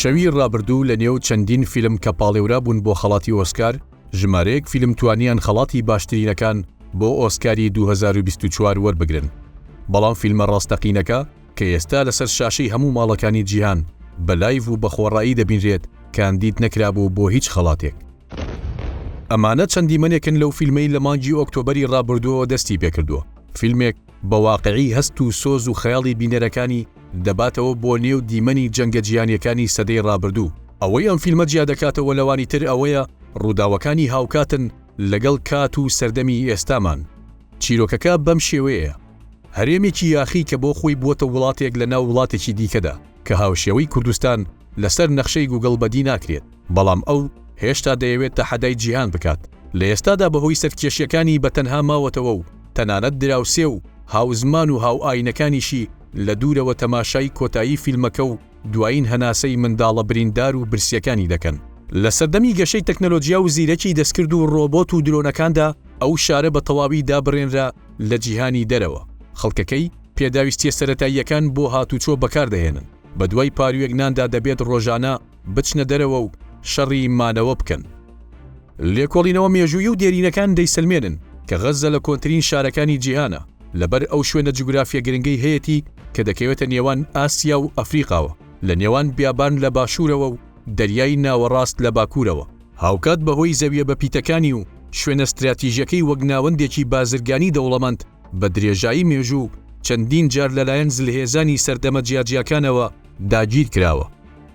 شەوی ڕابردوو لە نێو چەندین فیلم کە پاڵێورا بوون بۆ خەڵاتی ئۆسکار، ژمارەیەک فیلم توانیان خەڵاتی باشترینەکان بۆ ئۆسکاری 2024 وەربگرن. بەڵام فیلمە ڕاستەقینەکە کە ئێستا لەسەر شاشەی هەموو ماڵەکانی جیهان بە لایڤ و بە خۆڕایی دەبینرێت کاندید نەکرابوو بۆ هیچ خەڵاتێک. ئەمانە چەندی منێکن لەو فیلمەی لە مانگی ئۆکتۆبەری ڕابردووەوە دەستی پێکردووە. فیلمێک بە واقعی هەست و سۆز و خەیاڵی بینەرەکانی دەباتەوە بۆ نێو دیمەنی جەنگە جیهانیەکانی سەدەی ڕابردوو. ئەوەی ئەم فیلمە جیا دەکاتەوە لەوانی تر ئەوەیە ڕووداوەکانی هاوکاتن لەگەڵ کات و سەردەمی ئێستامان. چیرۆکەکە بەم شێوەیە: هەرێمێکی یاخی کە بۆ خۆی بووەتە وڵاتێک لە ناو وڵاتێکی دیکەدا کە هاوشێوەی کوردستان لەسەر نەخشەی گوگڵ بەدی ناکرێت، بەڵام ئەو هێشتا دەیەوێت تەحەدای جیهان بکات. لە ئێستادا بەهۆی سەرکێشیەکانی بەتەنها ماوەتەوە و تەنانەت دراوسێ و هاوزمان و هاو ئاینەکانیشی لە دوورەوە تەماشای کۆتایی فیلمەکە و دوایین هەناسەی منداڵە بریندار و برسیەکانی دەکەن. لە سەردەمی گەشەی تەکنەلۆجیا و زیرەکی دەستکرد و ڕۆبۆت و درۆنەکاندا ئەو شارە بە تەواوی دابڕێنرا لە جیهانی دەرەوە. خەڵکەکەی پێداویستیە سەرەتاییەکان بۆ هاتوچۆ بەکاردەهێنن، بە دوای پارویەک ناندا دەبێت ڕۆژانە بچنە دەرەوە و شەڕی مانەوە بکەن. لێکۆڵینەوە مێژووی و دێرینەکان دەیسلمێنن کە غەزە لە کۆنترین شارەکانی جیهانە لەبەر ئەو شوێنە جوگرافیە گرنگەی هەیەی کە دەکەوێتە نێوان ئاسیا و ئەفریقاوە، لە نێوان بیابان لە باشوورەوە و دەریای ناوەڕاست لە باکوورەوە. هاوکات بەهۆی زەویە بەپیتەکانی و شوێنە استراتیژیەکەی وەک ناوەندێکی بازرگانی دەوڵەمەند بە درێژایی مێژوو چەندین جار لەلایەن زلهێزانی سەردەمە جیاجیەکانەوە داگیر کراوە.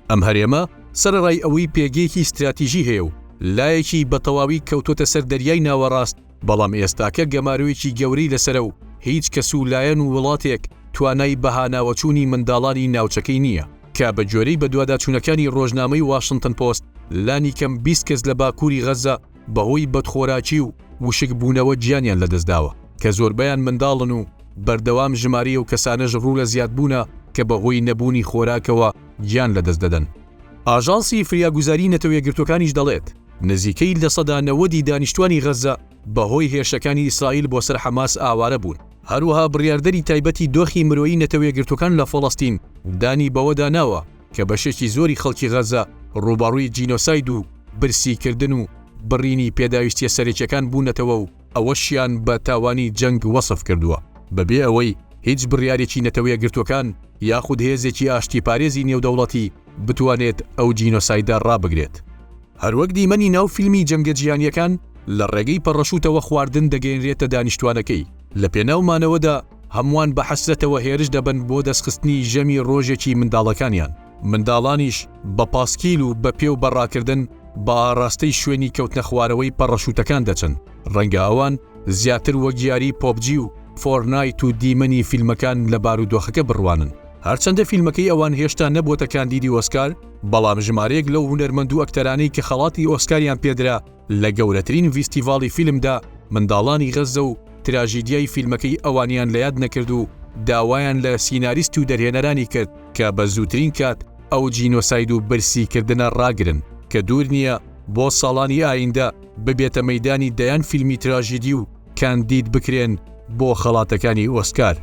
ئەم هەرێمە سەرڕای ئەوەی پێگەیەکی استراتیژی هەیە و لایەکی بە تەواوی کەوتۆتە سەر دەریای ناوەڕاست، بەڵام ئێستاکە گەمارویەکی گەورەی لەسەرە و هیچ کەس و لایەن و وڵاتێک توانای بەهاناوەچوونی منداڵانی ناوچەکەی نییە، کە بە جۆرەی بە دوواداچوونەکانی ڕۆژنامەی واشنگتن پۆست لانی کەم 20 کەس لە باکووری غەزە بەهۆی بەدخۆراکی و وشک بوونەوە گیانیان لەدەستداوە، کە زۆربەیان منداڵن و بەردەوام ژماری و کەسانەش ڕوو لە زیادبوونە کە بەهۆی نەبوونی خۆراکەوە گیان لەدەست دەدەن. ئاژانسی فریاگوزاری نەتەوە یەکگرتوەکانیش دەڵێت نزیکەی لە سەدا 90 دانیشتوانی غەزە بەهۆی هێرشەکانی ئیسرائیل بۆ سەر حەماس ئاوارە بوون. هەروەها بڕیاردەری تایبەتی دۆخی مرۆیی نەتەوە یەکگرتوەکان لە فەڵەستین دانی بەوەدا ناوە کە بەشێکی زۆری خەڵکی غەزە ڕووباڕووی جینۆساید و برسیکردن و بڕینی پێداویستیە سەرەکیەکان بوونەتەوە و ئەوەشیان بە تاوانی جەنگ وەسف کردووە، بەبێ ئەوەی هیچ بڕیارێکی نەتەوە یەکگرتوەکان یاخود هێزێکی ئاشتیپارێزی نێودەوڵەتی بتوانێت ئەو جینۆسایدە ڕابگرێت. هەروەک دیمەنی ناو فیلمی جەنگە جیهانیەکان لە ڕێگەی پەڕەشوتەوە خواردن دەگەێنرێتە دانیشتوانەکەی. لە پێناومانەوەدا هەمووان بە حەسرەتەوە هێرش دەبن بۆ دەستخستنی ژەمی ڕۆژێکی منداڵەکانیان. منداڵانیش بە پاسکیل و بە پێ و بەڕاکردن بە ئاراستەی شوێنی کەوتنە خوارەوەی پەڕەشوتەکان دەچن. ڕەنگە ئەوان زیاتر وەک یاری پۆبجی و فۆرنایت و دیمەنی فیلمەکان لە بارودۆخەکە بڕوانن. هەرچەندە فیلمەکەی ئەوان هێشتا نەبووەتە کاندیدی ئۆسکار، بەڵام ژمارەیەک لەو هونەرمەند و ئەکتەرانەی کە خەڵاتی ئۆسکاریان پێدرا لە گەورەترین فیستیڤاڵی فیلمدا منداڵانی غەزە و تراژیدیای فیلمەکەی ئەوانیان لە یاد نەکرد و داوایان لە سیناریست و دەرهێنەرانی کرد کە بە زووترین کات ئەو جینۆساید و برسیکردنە ڕاگرن، کە دوور نییە بۆ ساڵانی ئایندە ببێتە مەیدانی دەیان فیلمی تراژیدی و کاندید بکرێن بۆ خەڵاتەکانی ئۆسکار.